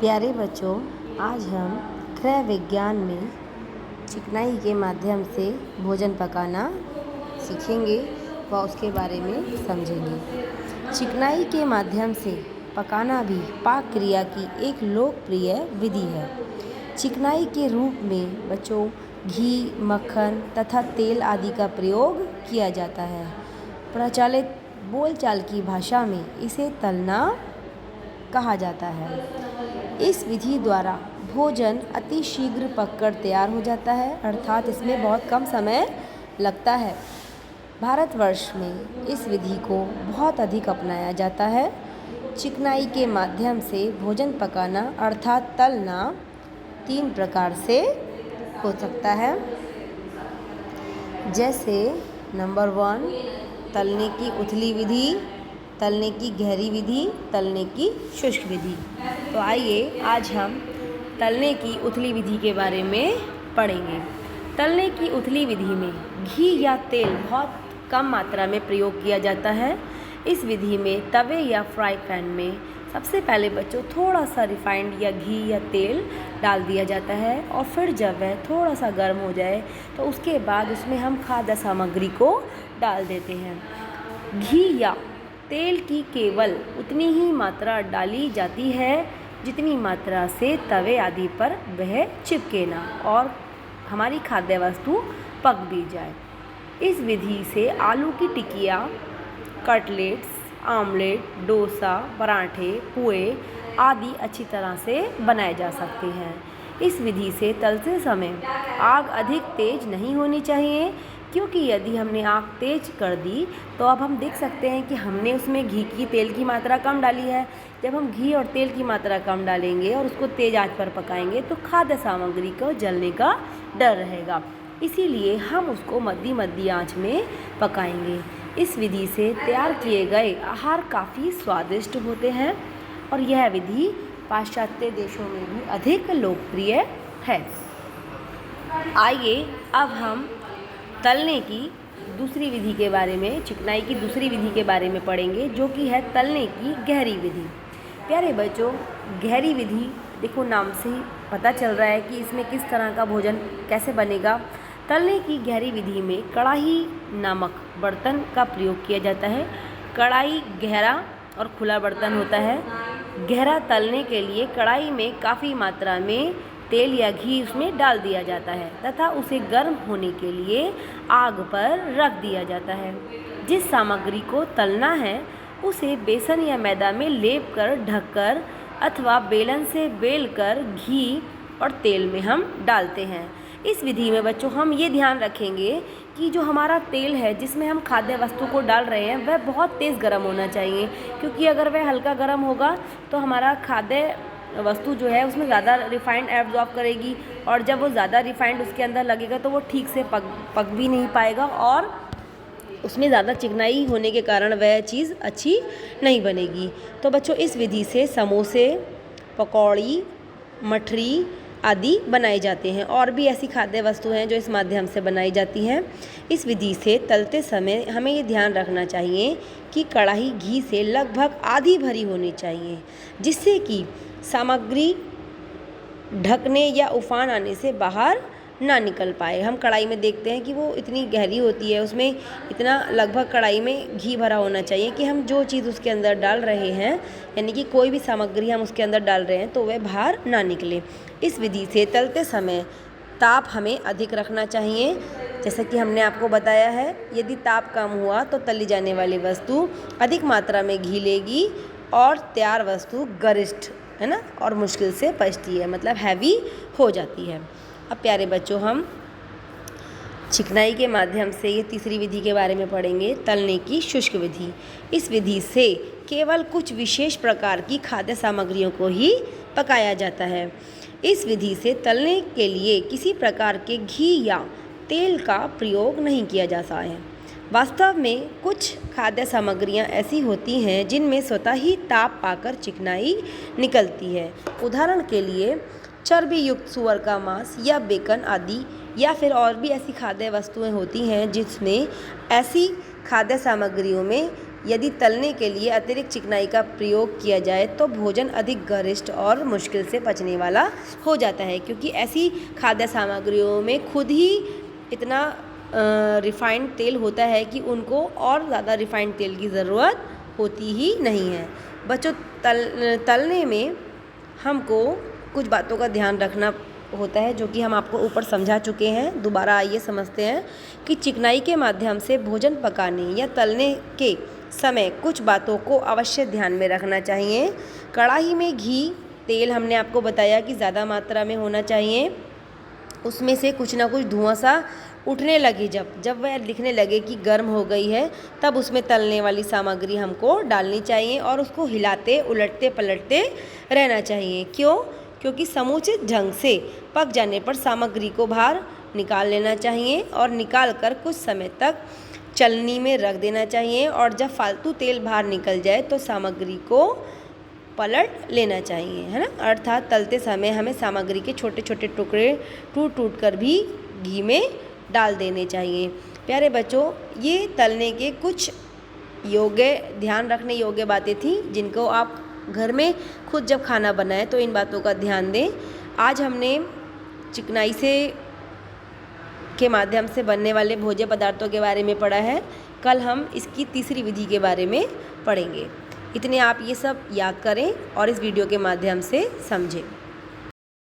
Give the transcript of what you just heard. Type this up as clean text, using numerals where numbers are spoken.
प्यारे बच्चों, आज हम क्रय विज्ञान में चिकनाई के माध्यम से भोजन पकाना सीखेंगे व उसके बारे में समझेंगे। चिकनाई के माध्यम से पकाना भी पाक क्रिया की एक लोकप्रिय विधि है। चिकनाई के रूप में बच्चों घी, मक्खन तथा तेल आदि का प्रयोग किया जाता है। प्रचलित बोलचाल की भाषा में इसे तलना कहा जाता है। इस विधि द्वारा भोजन अति शीघ्र पककर तैयार हो जाता है, अर्थात इसमें बहुत कम समय लगता है। भारतवर्ष में इस विधि को बहुत अधिक अपनाया जाता है। चिकनाई के माध्यम से भोजन पकाना अर्थात तलना 3 प्रकार से हो सकता है, जैसे नंबर 1 तलने की उथली विधि, तलने की गहरी विधि, तलने की शुष्क विधि। तो आइए आज हम तलने की उथली विधि के बारे में पढ़ेंगे। तलने की उथली विधि में घी या तेल बहुत कम मात्रा में प्रयोग किया जाता है। इस विधि में तवे या फ्राई पैन में सबसे पहले बच्चों थोड़ा सा रिफाइंड या घी या तेल डाल दिया जाता है और फिर जब वह थोड़ा सा गर्म हो जाए तो उसके बाद उसमें हम खाद्य सामग्री को डाल देते हैं। घी या तेल की केवल उतनी ही मात्रा डाली जाती है जितनी मात्रा से तवे आदि पर वह चिपके ना और हमारी खाद्य वस्तु पक भी जाए। इस विधि से आलू की टिकिया, कटलेट्स, आमलेट, डोसा, पराठे, पुए आदि अच्छी तरह से बनाए जा सकते हैं। इस विधि से तलते समय आग अधिक तेज नहीं होनी चाहिए, क्योंकि यदि हमने आग तेज कर दी तो अब हम देख सकते हैं कि हमने उसमें घी की तेल की मात्रा कम डाली है। जब हम घी और तेल की मात्रा कम डालेंगे और उसको तेज आंच पर पकाएंगे तो खाद्य सामग्री को जलने का डर रहेगा। इसीलिए हम उसको मध्य आंच में पकाएंगे। इस विधि से तैयार किए गए आहार काफ़ी स्वादिष्ट होते हैं और यह विधि पाश्चात्य देशों में भी अधिक लोकप्रिय है। आइए अब हम तलने की दूसरी विधि के बारे में, चिकनाई की दूसरी विधि के बारे में पढ़ेंगे, जो कि है तलने की गहरी विधि। प्यारे बच्चों, गहरी विधि देखो नाम से ही पता चल रहा है कि इसमें किस तरह का भोजन कैसे बनेगा। तलने की गहरी विधि में कढ़ाई नामक बर्तन का प्रयोग किया जाता है। कढ़ाई गहरा और खुला बर्तन होता है। गहरा तलने के लिए कढ़ाई में काफ़ी मात्रा में तेल या घी उसमें डाल दिया जाता है तथा उसे गर्म होने के लिए आग पर रख दिया जाता है। जिस सामग्री को तलना है उसे बेसन या मैदा में लेप कर ढककर अथवा बेलन से बेलकर घी और तेल में हम डालते हैं। इस विधि में बच्चों हम ये ध्यान रखेंगे कि जो हमारा तेल है जिसमें हम खाद्य वस्तु को डाल रहे हैं वह बहुत तेज़ गर्म होना चाहिए, क्योंकि अगर वह हल्का गर्म होगा तो हमारा खाद्य वस्तु जो है उसमें ज़्यादा रिफाइंड एब्जॉर्ब करेगी और जब वो ज़्यादा रिफाइंड उसके अंदर लगेगा तो वो ठीक से पक भी नहीं पाएगा और उसमें ज़्यादा चिकनाई होने के कारण वह चीज़ अच्छी नहीं बनेगी। तो बच्चों इस विधि से समोसे, पकौड़ी, मठरी आदि बनाए जाते हैं और भी ऐसी खाद्य वस्तुएं हैं जो इस माध्यम से बनाई जाती हैं। इस विधि से तलते समय हमें ये ध्यान रखना चाहिए कि कढ़ाई घी से लगभग आधी भरी होनी चाहिए, जिससे कि सामग्री ढकने या उफान आने से बाहर ना निकल पाए। हम कढ़ाई में देखते हैं कि वो इतनी गहरी होती है, उसमें इतना लगभग कढ़ाई में घी भरा होना चाहिए कि हम जो चीज़ उसके अंदर डाल रहे हैं, यानी कि कोई भी सामग्री हम उसके अंदर डाल रहे हैं तो वह बाहर ना निकले। इस विधि से तलते समय ताप हमें अधिक रखना चाहिए। जैसा कि हमने आपको बताया है, यदि ताप कम हुआ तो तली जाने वाली वस्तु अधिक मात्रा में घी लेगी और तैयार वस्तु गरिष्ठ है ना और मुश्किल से पचती है, मतलब हैवी हो जाती है। अब प्यारे बच्चों, हम चिकनाई के माध्यम से ये तीसरी विधि के बारे में पढ़ेंगे, तलने की शुष्क विधि। इस विधि से केवल कुछ विशेष प्रकार की खाद्य सामग्रियों को ही पकाया जाता है। इस विधि से तलने के लिए किसी प्रकार के घी या तेल का प्रयोग नहीं किया जाता है। वास्तव में कुछ खाद्य सामग्रियां ऐसी होती हैं जिनमें स्वतः ही ताप पाकर चिकनाई निकलती है। उदाहरण के लिए चर्बी युक्त सूअर का मांस या बेकन आदि, या फिर और भी ऐसी खाद्य वस्तुएं होती हैं जिसमें ऐसी खाद्य सामग्रियों में यदि तलने के लिए अतिरिक्त चिकनाई का प्रयोग किया जाए तो भोजन अधिक गरिष्ठ और मुश्किल से पचने वाला हो जाता है, क्योंकि ऐसी खाद्य सामग्रियों में खुद ही इतना रिफाइंड तेल होता है कि उनको और ज़्यादा रिफाइंड तेल की ज़रूरत होती ही नहीं है। बच्चों, तलने में हमको कुछ बातों का ध्यान रखना होता है, जो कि हम आपको ऊपर समझा चुके हैं। दोबारा आइए समझते हैं कि चिकनाई के माध्यम से भोजन पकाने या तलने के समय कुछ बातों को अवश्य ध्यान में रखना चाहिए। कढ़ाई में घी, तेल हमने आपको बताया कि ज़्यादा मात्रा में होना चाहिए। उसमें से कुछ ना कुछ धुआं सा उठने लगे, जब वह दिखने लगे कि गर्म हो गई है, तब उसमें तलने वाली सामग्री हमको डालनी चाहिए और उसको हिलाते उलटते पलटते रहना चाहिए। क्यों? क्योंकि समुचित ढंग से पक जाने पर सामग्री को बाहर निकाल लेना चाहिए और निकाल कर कुछ समय तक चलनी में रख देना चाहिए, और जब फालतू तेल बाहर निकल जाए तो सामग्री को पलट लेना चाहिए, है ना। अर्थात तलते समय हमें सामग्री के छोटे छोटे टुकड़े टूट कर भी घी में डाल देने चाहिए। प्यारे बच्चों, ये तलने के कुछ ध्यान रखने योग्य बातें थी, जिनको आप घर में खुद जब खाना बनाएं तो इन बातों का ध्यान दें। आज हमने चिकनाई के माध्यम से बनने वाले भोज्य पदार्थों के बारे में पढ़ा है। कल हम इसकी तीसरी विधि के बारे में पढ़ेंगे। इतने आप ये सब याद करें और इस वीडियो के माध्यम से समझें।